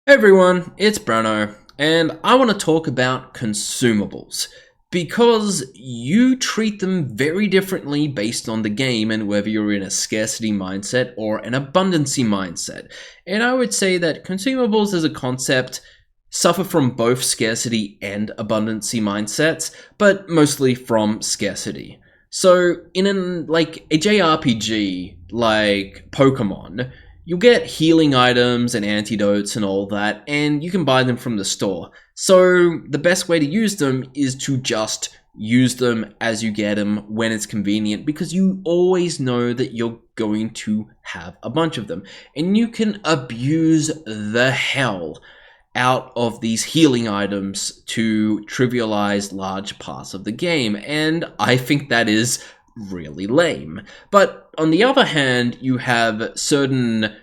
Hey everyone, it's Bruno, and I want to talk about consumables because you treat them very differently based on the game and whether you're in a scarcity mindset or an abundancy mindset. And I would say that consumables as a concept suffer from both scarcity and abundancy mindsets, but mostly from scarcity. So in a JRPG like Pokemon, you'll get healing items and antidotes and all that, and you can buy them from the store. So the best way to use them is to just use them as you get them when it's convenient, because you always know that you're going to have a bunch of them. And you can abuse the hell out of these healing items to trivialize large parts of the game, and I think that is really lame. But on the other hand, you have certain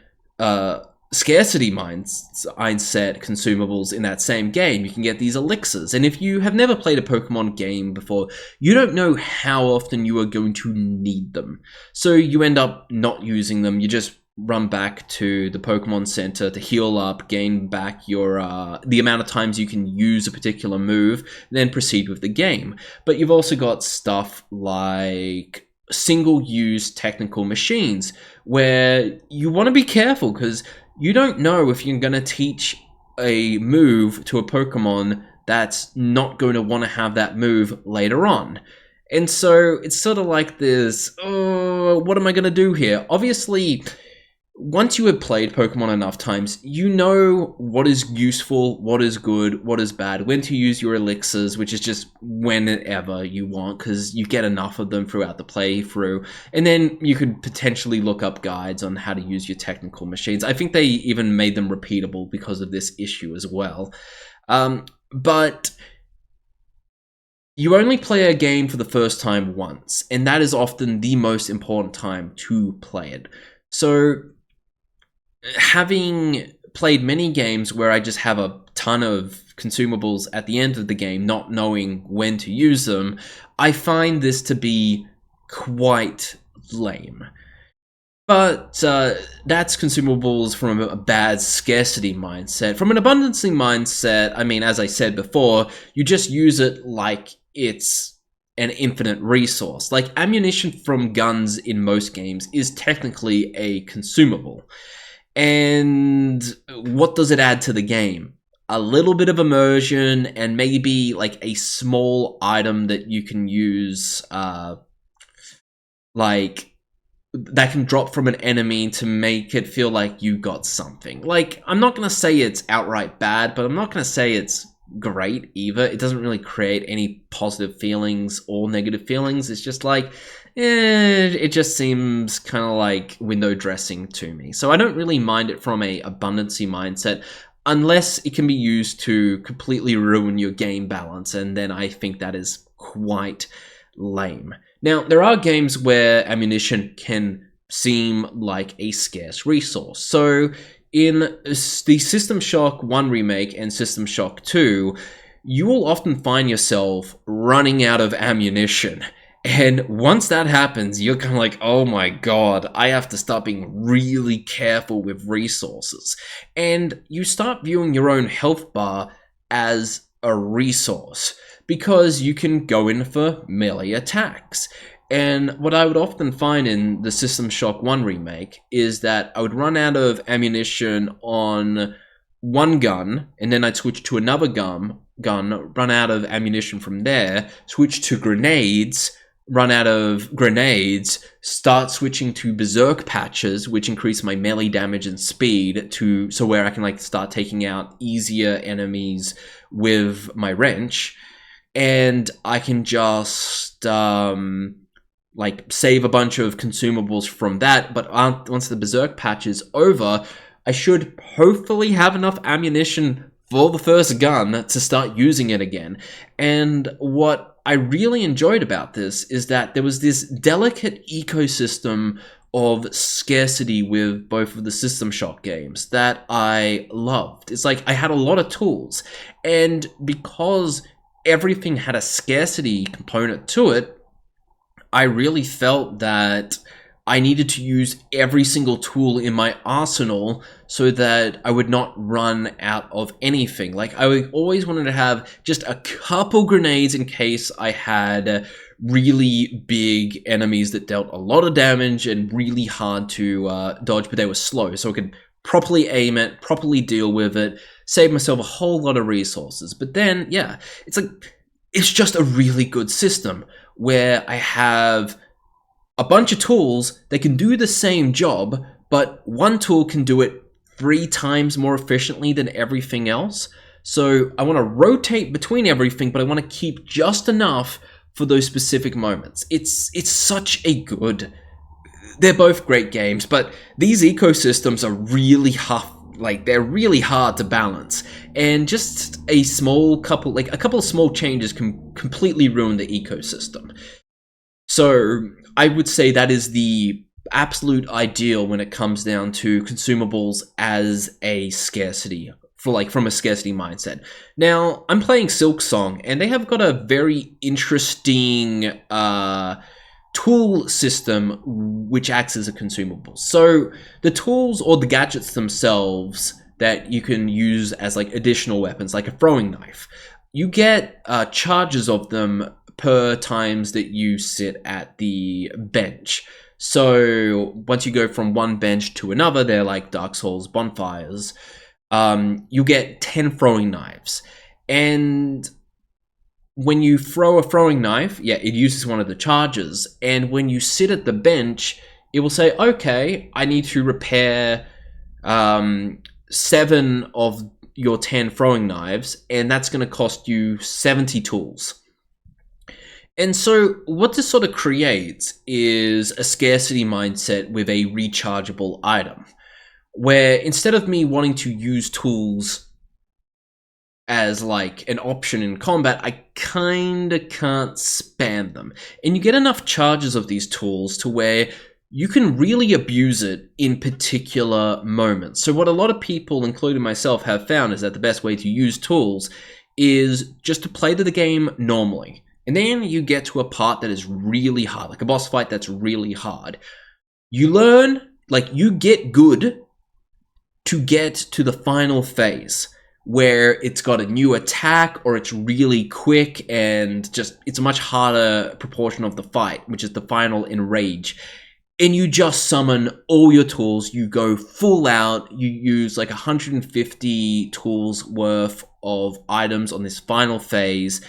scarcity mindset consumables in that same game. You can get these elixirs, and if you have never played a Pokemon game before, you don't know how often you are going to need them. So you end up not using them. You just run back to the Pokemon Center to heal up, gain back your the amount of times you can use a particular move, then proceed with the game. But you've also got stuff like single-use technical machines where you want to be careful because you don't know if you're going to teach a move to a Pokemon that's not going to want to have that move later on. And so it's sort of like this, oh, what am I going to do here? Obviously, once you have played Pokemon enough times, you know what is useful, what is good, what is bad, when to use your elixirs, which is just whenever you want, because you get enough of them throughout the playthrough. And then you could potentially look up guides on how to use your technical machines. I think they even made them repeatable because of this issue as well. But you only play a game for the first time once, and that is often the most important time to play it. So having played many games where I just have a ton of consumables at the end of the game, not knowing when to use them, I find this to be quite lame. But that's consumables from a bad scarcity mindset. From an abundancy mindset, I mean, as I said before, you just use it like it's an infinite resource. Like ammunition from guns in most games is technically a consumable. And what does it add to the game? A little bit of immersion and maybe like a small item that you can use, like that can drop from an enemy to make it feel like you got something. Like, I'm not going to say it's outright bad, but I'm not going to say it's great either. It doesn't really create any positive feelings or negative feelings. It's just like, it just seems kind of like window dressing to me. So I don't really mind it from a abundancy mindset, unless it can be used to completely ruin your game balance, and then I think that is quite lame. Now, there are games where ammunition can seem like a scarce resource. So in the System Shock 1 remake and System Shock 2, you will often find yourself running out of ammunition. And once that happens, you're kind of like, oh my god, I have to start being really careful with resources. And you start viewing your own health bar as a resource, because you can go in for melee attacks. And what I would often find in the System Shock 1 remake is that I would run out of ammunition on one gun, and then I'd switch to another gun, run out of ammunition from there, switch to grenades, run out of grenades, start switching to berserk patches, which increase my melee damage and speed so where I can like start taking out easier enemies with my wrench, and I can just like save a bunch of consumables from that. But once the berserk patch is over, I should hopefully have enough ammunition for the first gun to start using it again. And what I really enjoyed about this is that there was this delicate ecosystem of scarcity with both of the System Shock games that I loved. It's like I had a lot of tools, and because everything had a scarcity component to it, I really felt that I needed to use every single tool in my arsenal so that I would not run out of anything. Like, I always wanted to have just a couple grenades in case I had really big enemies that dealt a lot of damage and really hard to dodge, but they were slow, so I could properly aim it, properly deal with it, save myself a whole lot of resources. But then, yeah, it's just a really good system where I have a bunch of tools that can do the same job, but one tool can do it 3 times more efficiently than everything else. So I want to rotate between everything, but I want to keep just enough for those specific moments. It's such a good... They're both great games, but these ecosystems are really hard. Like, they're really hard to balance, and just a couple of small changes can completely ruin the ecosystem. So I would say that is the absolute ideal when it comes down to consumables as a scarcity, from a scarcity mindset. Now, I'm playing Silksong, and they have got a very interesting tool system which acts as a consumable. So the tools or the gadgets themselves that you can use as like additional weapons, like a throwing knife, you get charges of them per times that you sit at the bench. So once you go from one bench to another, they're like Dark Souls bonfires. You get 10 throwing knives, and when you throw a throwing knife, yeah, it uses one of the charges. And when you sit at the bench, it will say, okay, I need to repair 7 of your 10 throwing knives, and that's going to cost you 70 tools. And so what this sort of creates is a scarcity mindset with a rechargeable item, where instead of me wanting to use tools as like an option in combat, I kinda can't spam them. And you get enough charges of these tools to where you can really abuse it in particular moments. So what a lot of people, including myself, have found is that the best way to use tools is just to play the game normally. And then you get to a part that is really hard, like a boss fight that's really hard. You learn, you get good to get to the final phase, where it's got a new attack or it's really quick and just it's a much harder proportion of the fight, which is the final enrage. And you just summon all your tools, you go full out, you use like 150 tools worth of items on this final phase,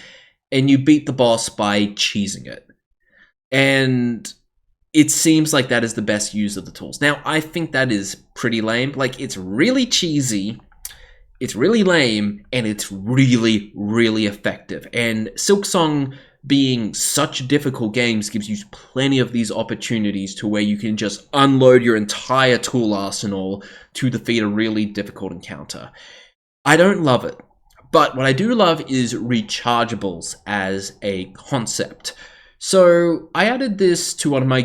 and you beat the boss by cheesing it. And it seems like that is the best use of the tools. Now, I think that is pretty lame. Like, it's really cheesy, it's really lame, and it's really, really effective. And Silksong, being such difficult games, gives you plenty of these opportunities to where you can just unload your entire tool arsenal to defeat a really difficult encounter. I don't love it, but what I do love is rechargeables as a concept. So I added this to one of my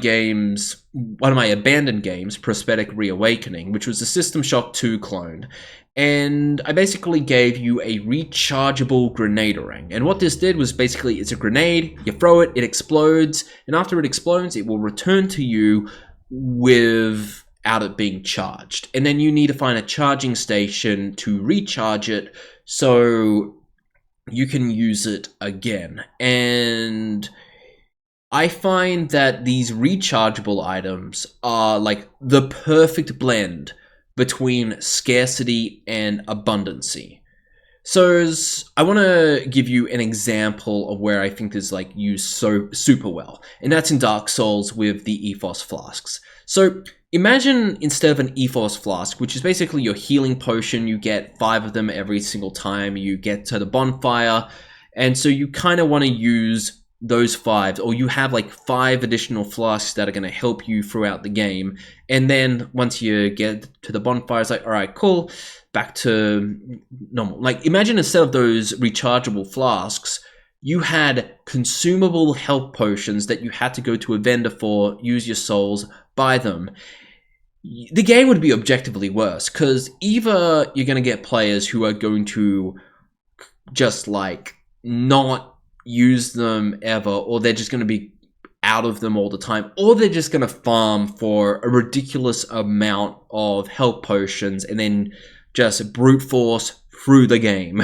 abandoned games, Prosthetic Reawakening, which was a System Shock 2 clone. And I basically gave you a rechargeable grenadering. And what this did was basically, it's a grenade, you throw it, it explodes, and after it explodes, it will return to you without it being charged. And then you need to find a charging station to recharge it so you can use it again. And I find that these rechargeable items are like the perfect blend between scarcity and abundancy. So I want to give you an example of where I think this like used so super well, and that's in Dark Souls with the Ethos flasks. So imagine instead of an Ethos flask, which is basically your healing potion, you get 5 of them every single time you get to the bonfire, and so you kind of want to use those 5, or you have like 5 additional flasks that are going to help you throughout the game. And then once you get to the bonfire, it's like, all right, cool, back to normal. Like, imagine instead of those rechargeable flasks, you had consumable health potions that you had to go to a vendor for, use your souls, buy them. The game would be objectively worse, because either you're going to get players who are going to just like not use them ever, or they're just going to be out of them all the time, or they're just going to farm for a ridiculous amount of health potions and then just brute force through the game.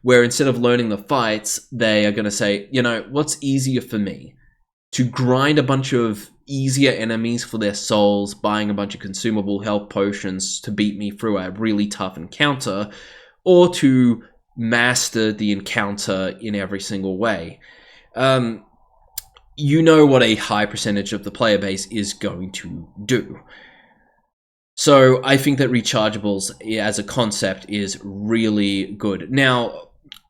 Where instead of learning the fights, they are going to say, you know, what's easier for me? To grind a bunch of easier enemies for their souls, buying a bunch of consumable health potions to beat me through a really tough encounter, or to master the encounter in every single way. You know what a high percentage of the player base is going to do. So I think that rechargeables as a concept is really good. Now,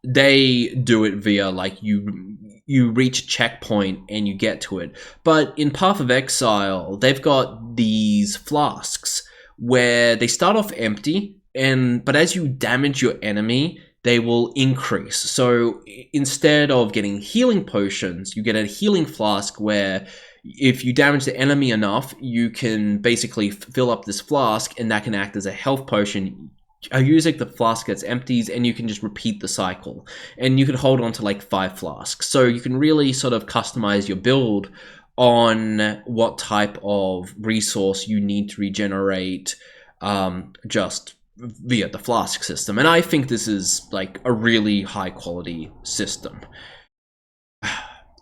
they do it via like you reach a checkpoint and you get to it. But in Path of Exile, they've got these flasks where they start off empty, but as you damage your enemy, they will increase. So instead of getting healing potions, you get a healing flask where if you damage the enemy enough, you can basically fill up this flask and that can act as a health potion. Using the flask gets empties and you can just repeat the cycle, and you can hold on to like 5 flasks, so you can really sort of customize your build on what type of resource you need to regenerate just via the flask system. And I think this is like a really high quality system.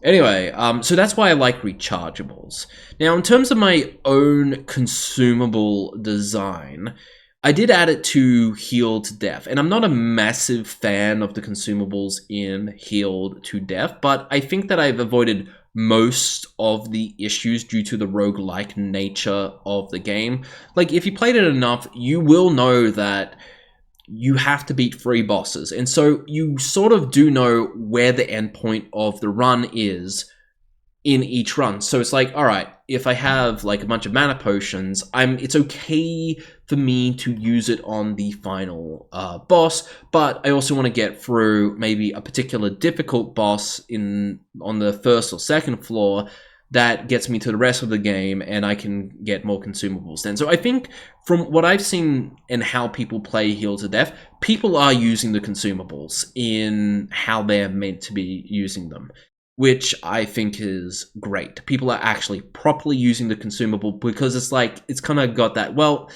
Anyway, so that's why I like rechargeables. Now, in terms of my own consumable design, I did add it to Healed to Death, and I'm not a massive fan of the consumables in Healed to Death, but I think that I've avoided most of the issues due to the roguelike nature of the game. Like, if you played it enough, you will know that you have to beat 3 bosses, and so you sort of do know where the endpoint of the run is in each run. So it's like, all right, if I have like a bunch of mana potions, it's okay for me to use it on the final boss, but I also want to get through maybe a particular difficult boss on the first or second floor that gets me to the rest of the game, and I can get more consumables then. So I think from what I've seen and how people play Heal to Death, people are using the consumables in how they're meant to be using them, which I think is great. People are actually properly using the consumable, because it's like, it's kind of got that, well,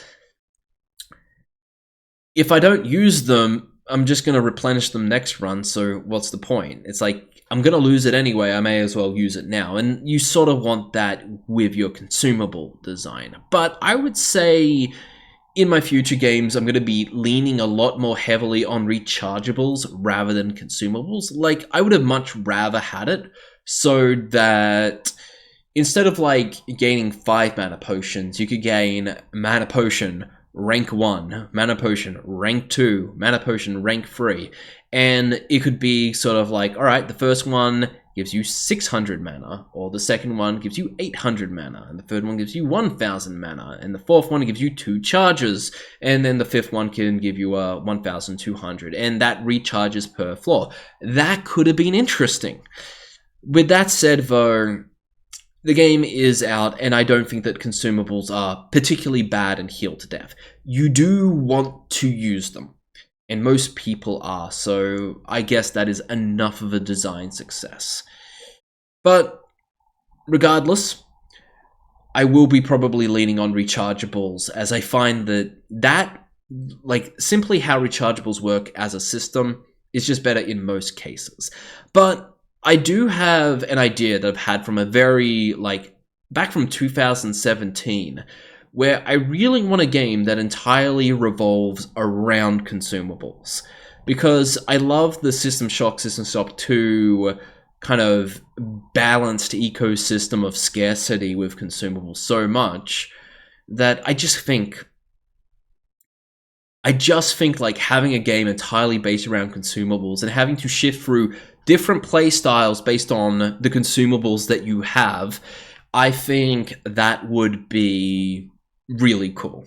if I don't use them, I'm just going to replenish them next run, so what's the point? It's like, I'm going to lose it anyway, I may as well use it now. And you sort of want that with your consumable design. But I would say in my future games, I'm going to be leaning a lot more heavily on rechargeables rather than consumables. Like, I would have much rather had it so that instead of like gaining 5 mana potions, you could gain mana potion rank 1, mana potion rank 2, mana potion rank 3. And it could be sort of like, all right, the first one gives you 600 mana, or the second one gives you 800 mana, and the third one gives you 1000 mana, and the fourth one gives you 2 charges, and then the fifth one can give you 1200, and that recharges per floor. That could have been interesting. With that said, though, the game is out, and I don't think that consumables are particularly bad in Heal to Death. You do want to use them, and most people are, so I guess that is enough of a design success. But regardless, I will be probably leaning on rechargeables, as I find that like, simply how rechargeables work as a system is just better in most cases. But I do have an idea that I've had from a very, like, back from 2017, where I really want a game that entirely revolves around consumables. Because I love the System Shock 2 kind of balanced ecosystem of scarcity with consumables so much that I just think like having a game entirely based around consumables and having to shift through different play styles based on the consumables that you have, I think that would be really cool.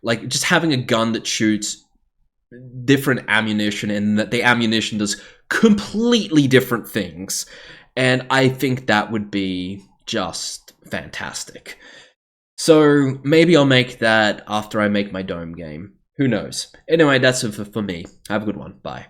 Like, just having a gun that shoots different ammunition, and that the ammunition does completely different things. And I think that would be just fantastic. So maybe I'll make that after I make my Dome game. Who knows? Anyway, that's it for me. Have a good one. Bye.